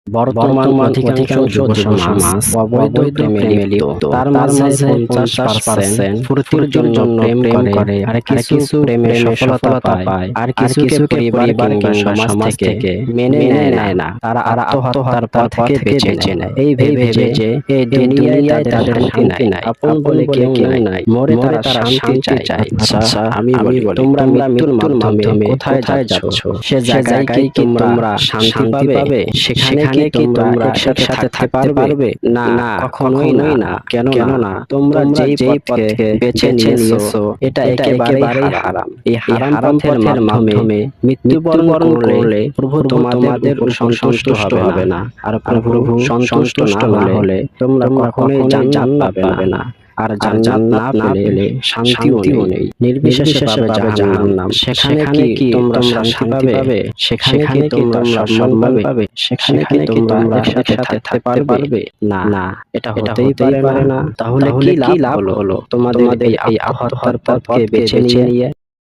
বর্তমান অধিকাংশ যুব সমাজ অবৈধ প্রেমে লিপ্ত। তার মাঝে 50% ফুর্তির জন্য প্রেম করে, আর কিছু প্রেমে সফলতা পায়, আর কিছুকে পরিবার কিংবা সমাজ থেকে মেনে নেয় না। তারা আত্মহত্যার পথ থেকে বেছে নেয়, এই ভেবে যে এই দুনিয়ায় তাদের শান্তি নাই, আপন বলে কেউ নাই, মরে তারা শান্তি চায়। আচ্ছা, আমি বলি, তোমরা মৃত্যুর মাধ্যমে কোথায় যাচ্ছ? সে জায়গায় কি তোমরা শান্তি পাবে? সেখানে কি তোমরা একসাথে থাকতে পারবে? না, কখনোই না। কেননা তোমরা যেই পথকে বেছে নিয়েছো এটা একেবারেই হারাম। এই হারাম পথের মাধ্যমে মৃত্যুবরণ করলে প্রভু তোমাদের উপর সন্তুষ্ট হবে না, আর প্রভু সন্তুষ্ট না হলে তোমরা কখনোই জান্নাত পাবে না। আর জান্নাত না পেলে শান্তিও নেই, নির্বিশেষে পাবে জাহান্নাম। সেখানে কি তোমরা শান্তি পাবে? সেখানে কি তোমরা সম্মান পাবে? সেখানে কি তোমরা একসাথে থাকতে পারবে? না, এটা হতেই পারে না। তাহলে কি লাভ হলো তোমাদের এই আত্মহত্যার পথকে বেছে নিয়ে?